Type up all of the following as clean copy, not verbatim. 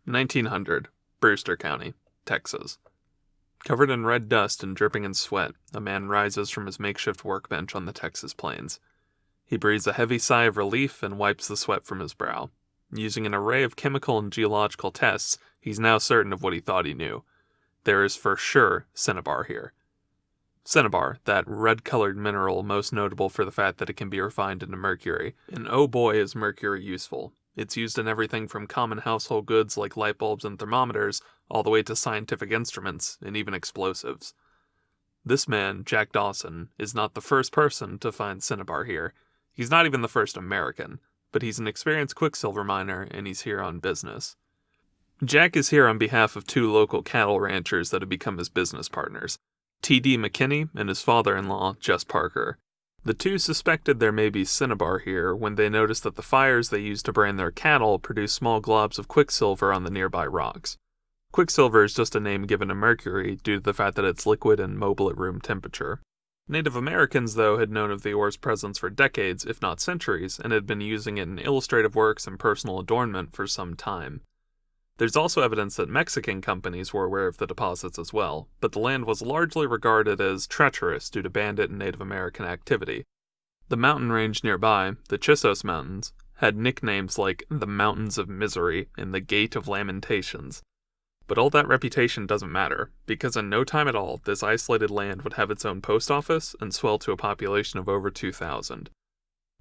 1900, Brewster County, Texas. Covered in red dust and dripping in sweat, a man rises from his makeshift workbench on the Texas plains. He breathes a heavy sigh of relief and wipes the sweat from his brow. Using an array of chemical and geological tests, he's now certain of what he thought he knew. There is for sure cinnabar here. Cinnabar, that red-colored mineral most notable for the fact that it can be refined into mercury. And oh boy is mercury useful. It's used in everything from common household goods like light bulbs and thermometers, all the way to scientific instruments and even explosives. This man, Jack Dawson, is not the first person to find cinnabar here. He's not even the first American, but he's an experienced quicksilver miner and he's here on business. Jack is here on behalf of two local cattle ranchers that have become his business partners, T.D. McKinney and his father-in-law, Jess Parker. The two suspected there may be cinnabar here when they noticed that the fires they used to brand their cattle produce small globs of quicksilver on the nearby rocks. Quicksilver is just a name given to mercury due to the fact that it's liquid and mobile at room temperature. Native Americans, though, had known of the ore's presence for decades, if not centuries, and had been using it in illustrative works and personal adornment for some time. There's also evidence that Mexican companies were aware of the deposits as well, but the land was largely regarded as treacherous due to bandit and Native American activity. The mountain range nearby, the Chisos Mountains, had nicknames like the Mountains of Misery and the Gate of Lamentations. But all that reputation doesn't matter, because in no time at all, this isolated land would have its own post office and swell to a population of over 2,000.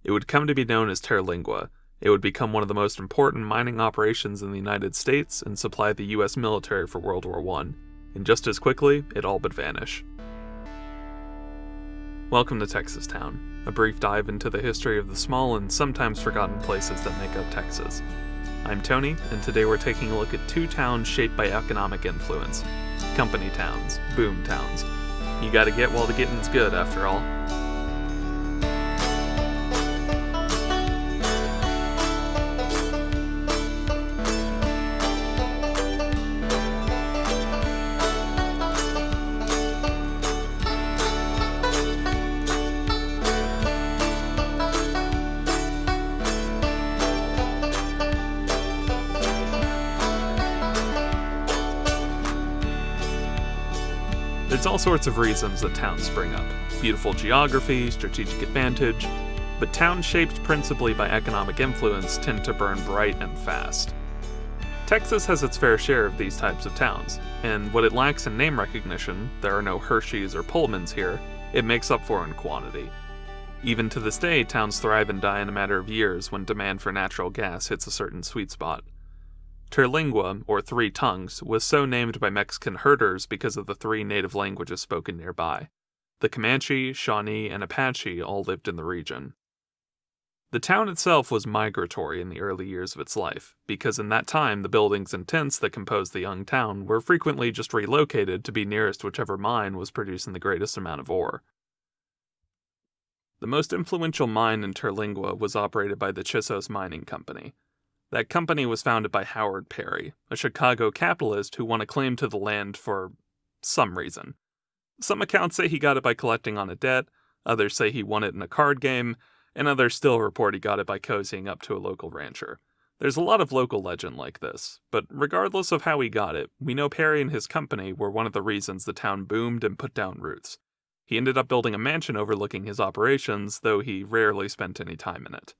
It would come to be known as Terlingua. It would become one of the most important mining operations in the United States and supply the U.S. military for World War I. And just as quickly, it all but vanish. Welcome to Texas Town, a brief dive into the history of the small and sometimes forgotten places that make up Texas. I'm Tony, and today we're taking a look at two towns shaped by economic influence. Company towns, boom towns. You gotta get while the getting's good, after all. There's all sorts of reasons that towns spring up. Beautiful geography, strategic advantage, but towns shaped principally by economic influence tend to burn bright and fast. Texas has its fair share of these types of towns, and what it lacks in name recognition, there are no Hershey's or Pullmans here, it makes up for in quantity. Even to this day, towns thrive and die in a matter of years when demand for natural gas hits a certain sweet spot. Terlingua, or Three Tongues, was so named by Mexican herders because of the three native languages spoken nearby. The Comanche, Shawnee, and Apache all lived in the region. The town itself was migratory in the early years of its life, because in that time the buildings and tents that composed the young town were frequently just relocated to be nearest whichever mine was producing the greatest amount of ore. The most influential mine in Terlingua was operated by the Chisos Mining Company. That company was founded by Howard Perry, a Chicago capitalist who won a claim to the land for some reason. Some accounts say he got it by collecting on a debt, others say he won it in a card game, and others still report he got it by cozying up to a local rancher. There's a lot of local legend like this, but regardless of how he got it, we know Perry and his company were one of the reasons the town boomed and put down roots. He ended up building a mansion overlooking his operations, though he rarely spent any time in it.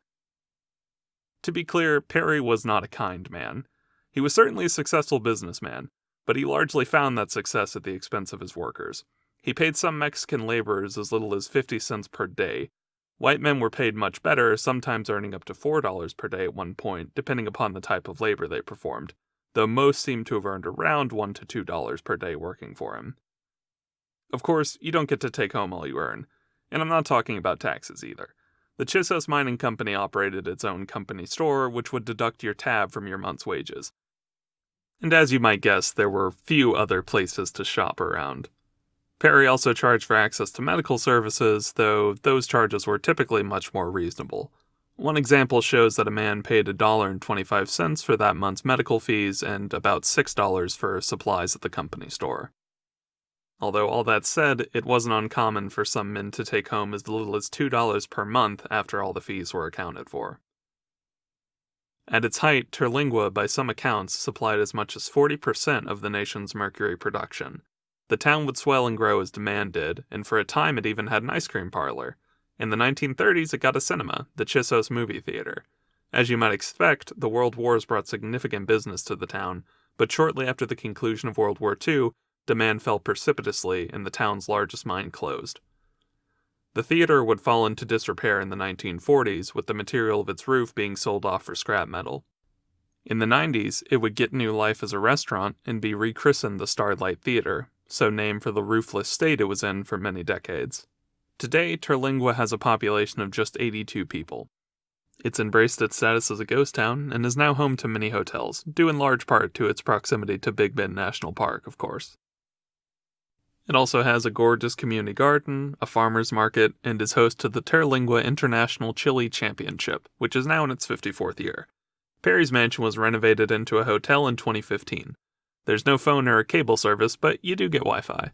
To be clear, Perry was not a kind man. He was certainly a successful businessman, but he largely found that success at the expense of his workers. He paid some Mexican laborers as little as 50 cents per day. White men were paid much better, sometimes earning up to $4 per day at one point, depending upon the type of labor they performed, though most seemed to have earned around $1 to $2 per day working for him. Of course, you don't get to take home all you earn, and I'm not talking about taxes either. The Chisos Mining Company operated its own company store, which would deduct your tab from your month's wages. And as you might guess, there were few other places to shop around. Perry also charged for access to medical services, though those charges were typically much more reasonable. One example shows that a man paid $1.25 for that month's medical fees and about $6 for supplies at the company store. Although all that said, it wasn't uncommon for some men to take home as little as $2 per month after all the fees were accounted for. At its height, Terlingua, by some accounts, supplied as much as 40% of the nation's mercury production. The town would swell and grow as demand did, and for a time it even had an ice cream parlor. In the 1930s, it got a cinema, the Chissos Movie Theater. As you might expect, the World Wars brought significant business to the town, but shortly after the conclusion of World War II, demand fell precipitously and the town's largest mine closed. The theater would fall into disrepair in the 1940s, with the material of its roof being sold off for scrap metal. In the 90s, it would get new life as a restaurant and be rechristened the Starlight Theater, so named for the roofless state it was in for many decades. Today, Terlingua has a population of just 82 people. It's embraced its status as a ghost town and is now home to many hotels, due in large part to its proximity to Big Bend National Park, of course. It also has a gorgeous community garden, a farmer's market, and is host to the Terlingua International Chili Championship, which is now in its 54th year. Perry's mansion was renovated into a hotel in 2015. There's no phone or cable service, but you do get Wi-Fi.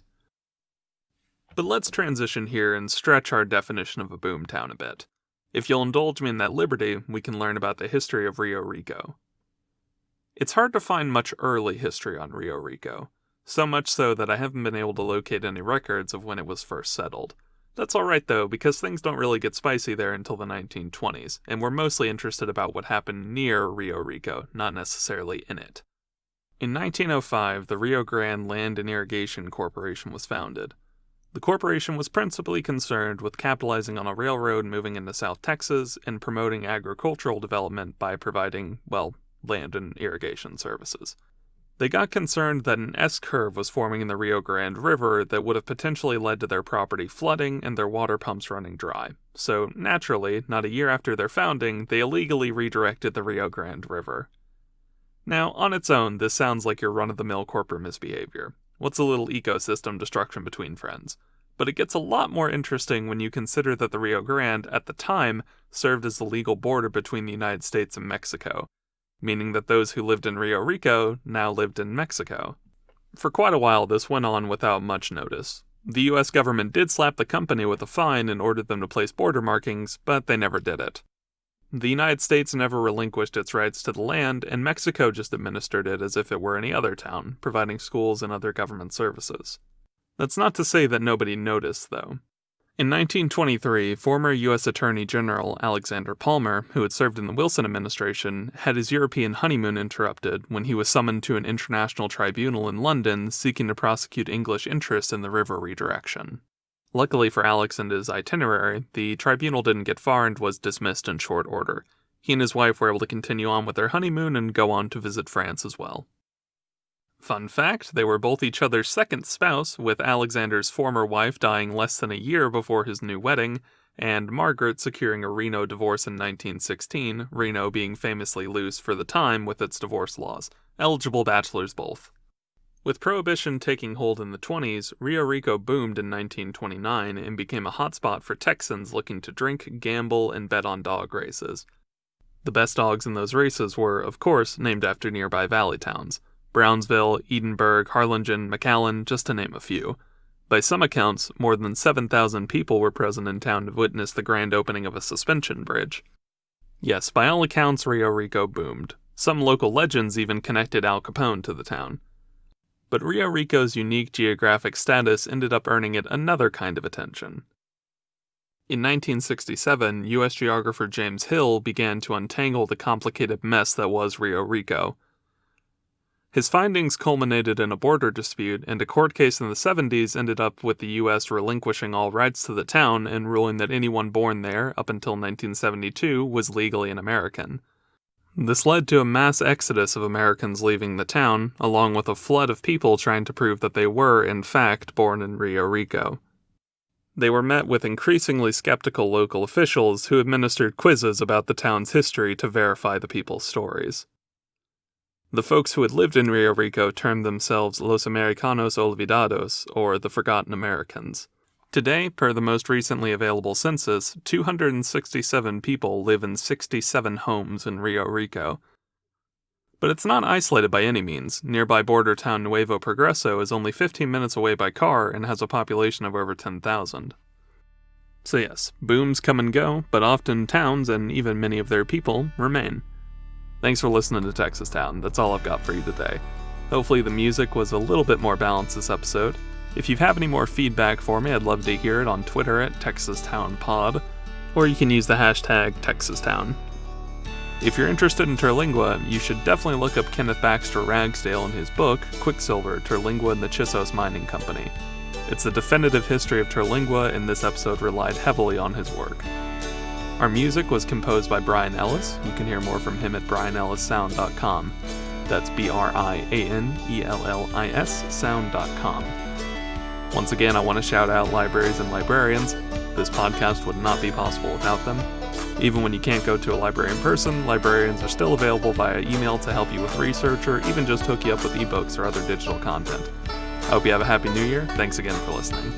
But let's transition here and stretch our definition of a boomtown a bit. If you'll indulge me in that liberty, we can learn about the history of Rio Rico. It's hard to find much early history on Rio Rico. So much so that I haven't been able to locate any records of when it was first settled. That's alright though, because things don't really get spicy there until the 1920s, and we're mostly interested about what happened near Rio Rico, not necessarily in it. In 1905, the Rio Grande Land and Irrigation Corporation was founded. The corporation was principally concerned with capitalizing on a railroad moving into South Texas and promoting agricultural development by providing, land and irrigation services. They got concerned that an S-curve was forming in the Rio Grande River that would have potentially led to their property flooding and their water pumps running dry. So, naturally, not a year after their founding, they illegally redirected the Rio Grande River. Now, on its own, this sounds like your run-of-the-mill corporate misbehavior. What's a little ecosystem destruction between friends? But it gets a lot more interesting when you consider that the Rio Grande, at the time, served as the legal border between the United States and Mexico, meaning that those who lived in Rio Rico now lived in Mexico. For quite a while, this went on without much notice. The US government did slap the company with a fine and ordered them to place border markings, but they never did it. The United States never relinquished its rights to the land, and Mexico just administered it as if it were any other town, providing schools and other government services. That's not to say that nobody noticed, though. In 1923, former U.S. Attorney General Alexander Palmer, who had served in the Wilson administration, had his European honeymoon interrupted when he was summoned to an international tribunal in London seeking to prosecute English interests in the river redirection. Luckily for Alex and his itinerary, the tribunal didn't get far and was dismissed in short order. He and his wife were able to continue on with their honeymoon and go on to visit France as well. Fun fact, they were both each other's second spouse, with Alexander's former wife dying less than a year before his new wedding, and Margaret securing a Reno divorce in 1916, Reno being famously loose for the time with its divorce laws. Eligible bachelors both. With Prohibition taking hold in the 20s, Rio Rico boomed in 1929 and became a hotspot for Texans looking to drink, gamble, and bet on dog races. The best dogs in those races were, of course, named after nearby valley towns. Brownsville, Edinburgh, Harlingen, McAllen, just to name a few. By some accounts, more than 7,000 people were present in town to witness the grand opening of a suspension bridge. Yes, by all accounts, Rio Rico boomed. Some local legends even connected Al Capone to the town. But Rio Rico's unique geographic status ended up earning it another kind of attention. In 1967, U.S. geographer James Hill began to untangle the complicated mess that was Rio Rico. His findings culminated in a border dispute, and a court case in the 70s ended up with the U.S. relinquishing all rights to the town and ruling that anyone born there, up until 1972, was legally an American. This led to a mass exodus of Americans leaving the town, along with a flood of people trying to prove that they were, in fact, born in Rio Rico. They were met with increasingly skeptical local officials who administered quizzes about the town's history to verify the people's stories. The folks who had lived in Rio Rico termed themselves Los Americanos Olvidados, or the Forgotten Americans. Today, per the most recently available census, 267 people live in 67 homes in Rio Rico. But it's not isolated by any means. Nearby border town Nuevo Progreso is only 15 minutes away by car and has a population of over 10,000. So yes, booms come and go, but often towns, and even many of their people, remain. Thanks for listening to Texas Town. That's all I've got for you today. Hopefully the music was a little bit more balanced this episode. If you have any more feedback for me, I'd love to hear it on Twitter at TexasTownPod, or you can use the hashtag TexasTown. If you're interested in Terlingua, you should definitely look up Kenneth Baxter Ragsdale in his book, Quicksilver, Terlingua and the Chissos Mining Company. It's a definitive history of Terlingua, and this episode relied heavily on his work. Our music was composed by Brian Ellis. You can hear more from him at brianellissound.com. That's BRIANELLIS sound.com. Once again, I want to shout out libraries and librarians. This podcast would not be possible without them. Even when you can't go to a library in person, librarians are still available via email to help you with research or even just hook you up with ebooks or other digital content. I hope you have a happy new year. Thanks again for listening.